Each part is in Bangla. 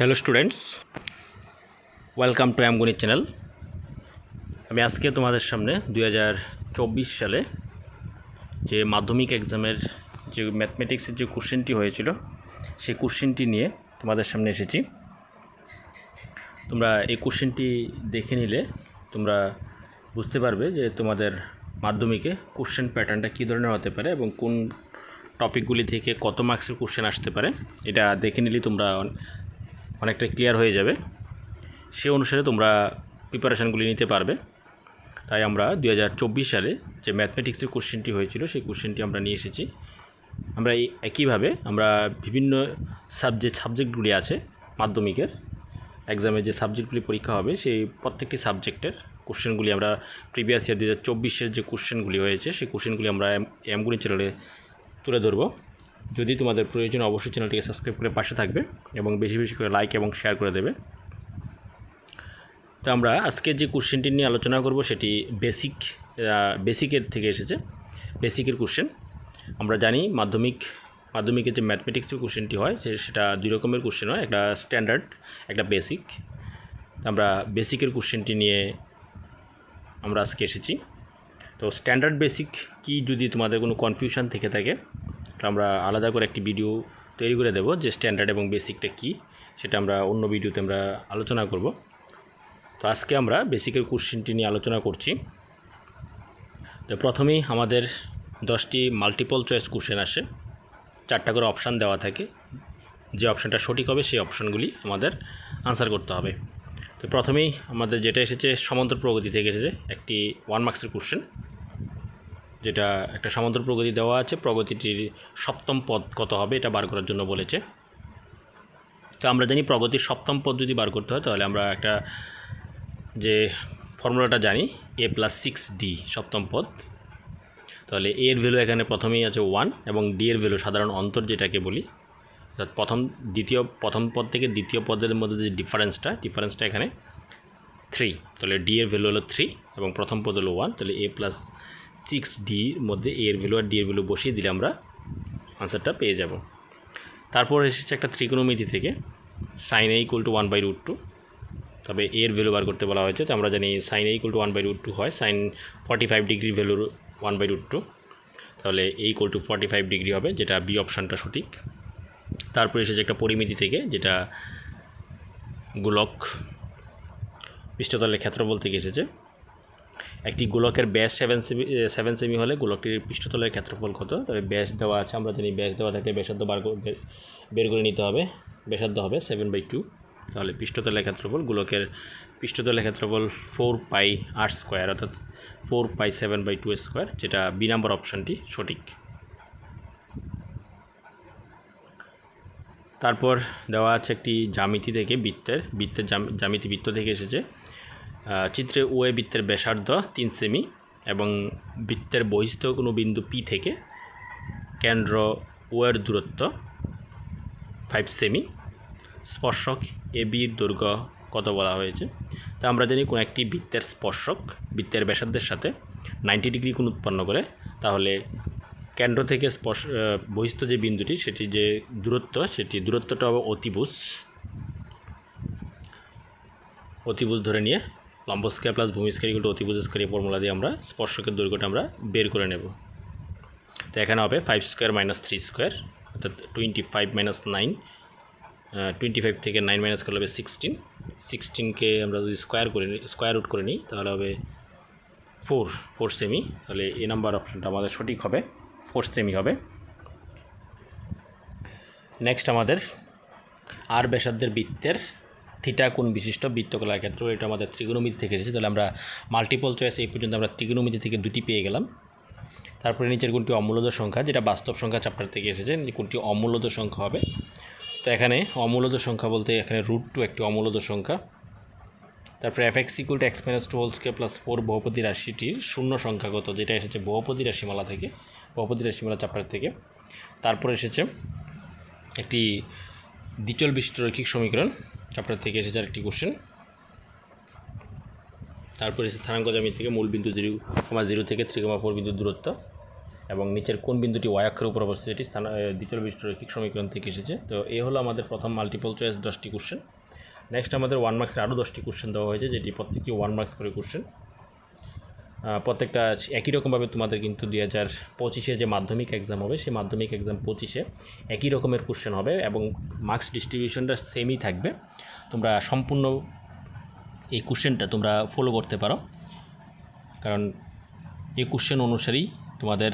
হ্যালো স্টুডেন্টস, ওয়েলকাম টু আমগণিত চ্যানেল। আমি আজকে তোমাদের সামনে 2024 সালে যে মাধ্যমিক এক্সামের যে ম্যাথমেটিক্সের যে কোশ্চেনটি হয়েছিল সেই কোশ্চেনটি নিয়ে তোমাদের সামনে এসেছি। তোমরা এই কোশ্চেনটি দেখে নিলে তোমরা বুঝতে পারবে যে তোমাদের মাধ্যমিকে কোশ্চেন প্যাটার্নটা কী ধরনের হতে পারে এবং কোন টপিকগুলি থেকে কত মার্কসের কোশ্চেন আসতে পারে। এটা দেখে নিলেই তোমরা অনেকটা ক্লিয়ার হয়ে যাবে। সে অনুসারে তোমরা প্রিপারেশানগুলি নিতে পারবে। তাই আমরা 2024 সালে যে ম্যাথমেটিক্সের কোশ্চেনটি হয়েছিল সেই কোশ্চেনটি আমরা নিয়ে এসেছি। আমরা একইভাবে আমরা বিভিন্ন সাবজেক্টগুলি আছে মাধ্যমিকের এক্সামে যে সাবজেক্টগুলি পরীক্ষা হবে সেই প্রত্যেকটি সাবজেক্টের কোশ্চেনগুলি আমরা প্রিভিয়াস ইয়ার 2024-এর যে কোশ্চেনগুলি হয়েছে সেই কোশ্চেনগুলি আমরা আমগণিত চ্যানেলে তুলে ধরব। যদি তোমাদের প্রয়োজন অবশ্যই চ্যানেলটিকে সাবস্ক্রাইব করে পাশে থাকবে এবং বেশি বেশি করে লাইক এবং শেয়ার করে দেবে। তো আমরা আজকে যে কোশ্চেনটি নিয়ে আলোচনা করব সেটি বেসিকের থেকে এসেছে। বেসিকের কোশ্চেন আমরা জানি মাধ্যমিকের যে ম্যাথমেটিক্সের কোশ্চেনটি হয় সেটা দুই রকমের কোশ্চেন হয়, একটা স্ট্যান্ডার্ড, একটা বেসিক। আমরা বেসিকের কোশ্চেনটি নিয়ে আমরা আজকে এসেছি। তো স্ট্যান্ডার্ড বেসিক কি, যদি তোমাদের কোনো কনফিউশন থেকে থাকে তো আমরা আলাদা করে একটি ভিডিও তৈরি করে দেব যে স্ট্যান্ডার্ড এবং বেসিকটা কি, সেটা আমরা অন্য ভিডিওতে আমরা আলোচনা করব। তো আজকে আমরা বেসিকের কোশ্চেনটি নিয়ে আলোচনা করছি। তো প্রথমেই আমাদের 10টি মাল্টিপল চয়েস কোশ্চেন আসে, 4টা করে অপশান দেওয়া থাকে। যে অপশানটা সঠিক হবে সেই অপশানগুলি আমাদের আনসার করতে হবে। তো প্রথমেই আমাদের যেটা এসেছে সমান্তর প্রগতি থেকে এসেছে একটি 1 মার্কসের কোশ্চেন, যেটা একটা সমান্তর প্রগতি দেওয়া আছে, প্রগতিটির সপ্তম পদ কত হবে এটা বার করার জন্য বলেছে। তো আমরা জানি প্রগতির সপ্তম পদ যদি বার করতে হয় তাহলে আমরা একটা যে ফর্মুলাটা জানি a+6d সপ্তম পদ। তাহলে a এর ভ্যালু এখানে প্রথমেই আছে 1 এবং d এর ভ্যালু সাধারণ অন্তর যেটাকে বলি, অর্থাৎ প্রথম পদ থেকে দ্বিতীয় পদের মধ্যে যে ডিফারেন্সটা এখানে 3। তাহলে d এর ভ্যালু হলো 3 এবং প্রথম পদ হলো 1। তাহলে a+6d মধ্যে a এর ভ্যালু আর d এর ভ্যালু বসিয়ে দিলে আমরা আনসারটা পেয়ে যাব। তারপর এসেছে একটা ত্রিকোণমিতি থেকে sin a = 1/√2। তবে এর ভ্যালু বার করতে বলা হয়েছে। তো আমরা জানি sin a = 1/√2 হয়, sin 45 ডিগ্রি ভ্যালুর 1/√2। তাহলে a = 45 ডিগ্রি হবে, যেটা বি অপশানটা সঠিক। তারপর এসেছে একটা পরিমিতি থেকে, যেটা গোলক পৃষ্ঠতলের ক্ষেত্রফল থেকে এসেছে। একটি গোলকের ব্যাস 7 সেমি হলে গোলকটির পৃষ্ঠতলের ক্ষেত্রফল কত? তবে ব্যাস দেওয়া আছে, আমরা জানি ব্যাস দেওয়া থাকলে ব্যাসার্ধ বের করে নিতে হবে। ব্যাসার্ধ হবে 7/2। তাহলে পৃষ্ঠতলের ক্ষেত্রফল, গোলকের পৃষ্ঠতলের ক্ষেত্রফল 4πr², অর্থাৎ 4π7/2², যেটা বি নাম্বার অপশানটি সঠিক। তারপর দেওয়া আছে একটি জ্যামিতি থেকে, বৃত্তের জ্যামিতি বৃত্ত থেকে এসেছে। চিত্রে ও এ বৃত্তের ব্যাসার্ধ 3 সেমি এবং বৃত্তের বহিস্থ কোনো বিন্দু পি থেকে কেন্দ্র ও এর দূরত্ব 5 সেমি। স্পর্শক এ বির দৈর্ঘ্য কত বলা হয়েছে? তা আমরা জানি কোনো একটি বৃত্তের স্পর্শক বৃত্তের ব্যাসার্ধের সাথে 90 ডিগ্রি কোণ উৎপন্ন করে, তাহলে কেন্দ্র থেকে বহিস্থ যে বিন্দুটি সেটি যে দূরত্বটা হবে অতিভুজ ধরে নিয়ে লম্ব স্কয়ার প্লাস ভূমি স্কয়ার = অতিভুজ স্কয়ার ফর্মুলা দিয়ে আমরা স্পর্শকের দৈর্ঘ্যটা আমরা বের করে নেব। তো এখানে হবে 5² - 3², অর্থাৎ 25 - 9। 25 থেকে 9 মাইনাস করলে হবে 16। 16কে আমরা যদি স্কোয়ার রুট করে নিই তাহলে হবে 4 সেমি। তাহলে এ নাম্বার অপশানটা আমাদের সঠিক হবে, 4 সেমি হবে। নেক্সট আমাদের আর ব্যাসার্ধের বৃত্তের থিটা কোণ বিশিষ্ট বৃত্তকলার ক্ষেত্র, এটা আমাদের ত্রিকোণমিতি থেকে এসেছে। তাহলে আমরা মাল্টিপল চয়েস এই পর্যন্ত আমরা ত্রিকোণমিতি থেকে 2টি পেয়ে গেলাম। তারপরে নিচের কোনটি অমূলদ সংখ্যা, যেটা বাস্তব সংখ্যা চ্যাপ্টার থেকে এসেছে, কোনটি অমূলদ সংখ্যা হবে? তো এখানে অমূলদ সংখ্যা বলতে এখানে √2 একটি অমূলদ সংখ্যা। তারপরে f(x = x - 2² + 4) বহুপদী রাশিটির শূন্য সংখ্যা কত, যেটা এসেছে বহুপদী রাশিমালা থেকে, বহুপদী রাশিমালা চ্যাপ্টার থেকে। তারপরে এসেছে একটি দ্বিচল বিশিষ্ট রৈখিক সমীকরণ চ্যাপ্টার থেকে এসেছে আরেকটি কোশ্চেন। তারপরে এসেছে স্থানাঙ্ক জ্যামিতি থেকে মূল বিন্দু 0,0 থেকে 3,4 বিন্দুর দূরত্ব। এবং নিচের কোন বিন্দুটি ওয়াই অক্ষের উপর অবস্থিত, এটি স্থান দ্বিচল বিশিষ্ট রৈখিক সমীকরণ থেকে এসেছে। তো এই হলো আমাদের প্রথম মাল্টিপল চয়েস 10টি কোশ্চেন। নেক্সট আমাদের 1 মার্কসের আরও 10টি কোশ্চেন দেওয়া হয়েছে, যেটি প্রত্যেকটি 1 মার্কস করে কোশ্চেন। প্রত্যেকটা একই রকমভাবে তোমাদের কিন্তু 2025-এ যে মাধ্যমিক এক্সাম হবে, সেই মাধ্যমিক এক্সাম 25-এ একই রকমের কোশ্চেন হবে এবং মার্কস ডিস্ট্রিবিউশনটা সেমই থাকবে। তোমরা সম্পূর্ণ এই কোশ্চেনটা তোমরা ফলো করতে পারো, কারণ এই কোশ্চেন অনুসারেই তোমাদের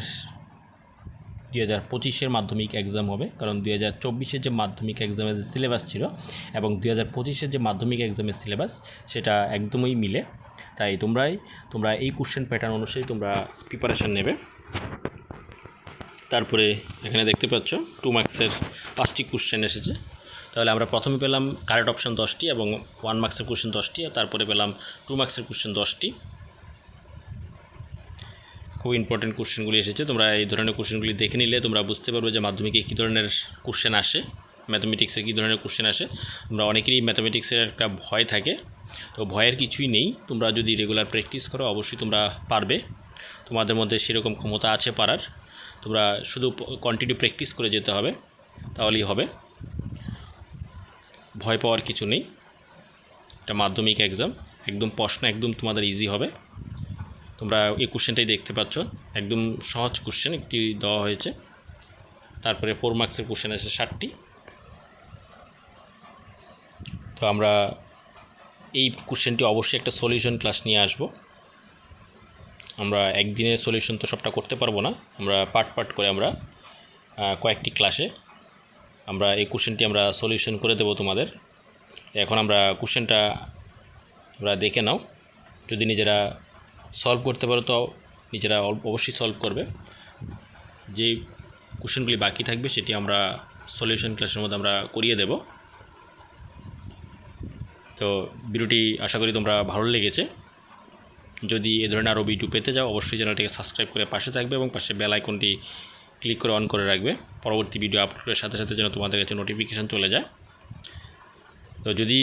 2025-এর মাধ্যমিক এক্সাম হবে। কারণ 2024-এর যে মাধ্যমিক এক্সামের যে সিলেবাস ছিল এবং 2025-এর যে মাধ্যমিক এক্সামের সিলেবাস, সেটা একদমই মিলে। তাই তোমরা এই কোশ্চেন প্যাটার্ন অনুসারে তোমরা প্রিপারেশান নেবে। তারপরে এখানে দেখতে পাচ্ছ 2 মার্কসের 5টি কোশ্চেন এসেছে। তাহলে আমরা প্রথমে পেলাম কারেক্ট অপশান 10টি এবং 1 মার্কসের কোশ্চেন 10টি, আর তারপরে পেলাম 2 মার্কসের কোশ্চেন 10টি। খুব ইম্পর্টেন্ট কোশ্চেনগুলি এসেছে। তোমরা এই ধরনের কোশ্চেনগুলি দেখে নিলে তোমরা বুঝতে পারবে যে মাধ্যমিকে কী ধরনের কোশ্চেন আসে, ম্যাথমেটিক্সে কী ধরনের কোশ্চেন আসে। তোমরা অনেকেরই ম্যাথমেটিক্সের একটা ভয় থাকে, তো ভয়ের কিছুই নেই। তোমরা যদি রেগুলার প্র্যাকটিস করো অবশ্যই তোমরা পারবে, তোমাদের মধ্যে সেরকম ক্ষমতা আছে পারার। তোমরা শুধু কন্টিনিউ প্র্যাকটিস করে যেতে হবে, তাহলেই হবে। ভয় পাওয়ার কিছু নেই। এটা মাধ্যমিক এক্সাম, একদম প্রশ্ন একদম তোমাদের ইজি হবে। তোমরা এই কোশ্চেনটাই দেখতে পাচ্ছ, একদম সহজ কোশ্চেন একটি দেওয়া হয়েছে। তারপরে 4 মার্কসের কোশ্চেন আছে 60টি। তো আমরা এই কোশ্চেনটি অবশ্যই একটা সলিউশন ক্লাস নিয়ে আসব। আমরা একদিনে সলিউশন তো সবটা করতে পারবো না, আমরা পার্ট করে আমরা কয়েকটি ক্লাসে আমরা এই কোশ্চেনটি আমরা সলিউশন করে দেব তোমাদের। এখন আমরা কোশ্চেনটা আমরা দেখে নাও, যদি নিজেরা সলভ করতে পারো তো নিজেরা অবশ্যই সলভ করবে। যে কোশ্চেনগুলি বাকি থাকবে সেটি আমরা সলিউশন ক্লাসের মধ্যে আমরা করিয়ে দেব। তো ভিডিওটি আশা করি তোমরা ভালো লেগেছে। যদি এ ধরনের আরও ভিডিও পেতে যাও অবশ্যই চ্যানেলটিকে সাবস্ক্রাইব করে পাশে থাকবে এবং পাশে বেল আইকনটি ক্লিক করে অন করে রাখবে, পরবর্তী ভিডিও আপলোডের সাথে সাথে যেন তোমাদের কাছে নোটিফিকেশান চলে যায়। তো যদি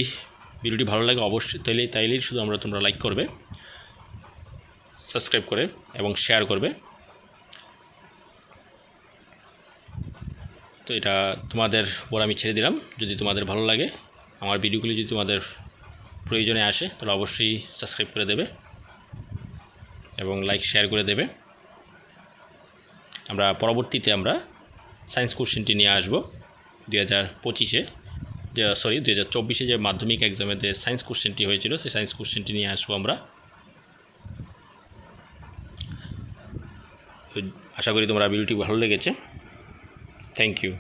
ভিডিওটি ভালো লাগে অবশ্যই তাইলেই শুধু তোমরা লাইক করবে, সাবস্ক্রাইব করে এবং শেয়ার করবে। তো এটা তোমাদের উপর আমি ছেড়ে দিলাম। যদি তোমাদের ভালো লাগে, আমার ভিডিওগুলি যদি তোমাদের প্রয়োজনে আসে, তাহলে অবশ্যই সাবস্ক্রাইব করে দেবে এবং লাইক শেয়ার করে দেবে। আমরা পরবর্তীতে সায়েন্স কোশ্চেনটি নিয়ে আসবো 2024-এ যে মাধ্যমিক এক্সামে যে সায়েন্স কোশ্চেনটি হয়েছিল, সেই সায়েন্স কোশ্চেনটি নিয়ে আসবো আমরা। আশা করি তোমরা ভিডিওটি ভালো লেগেছে। Thank you.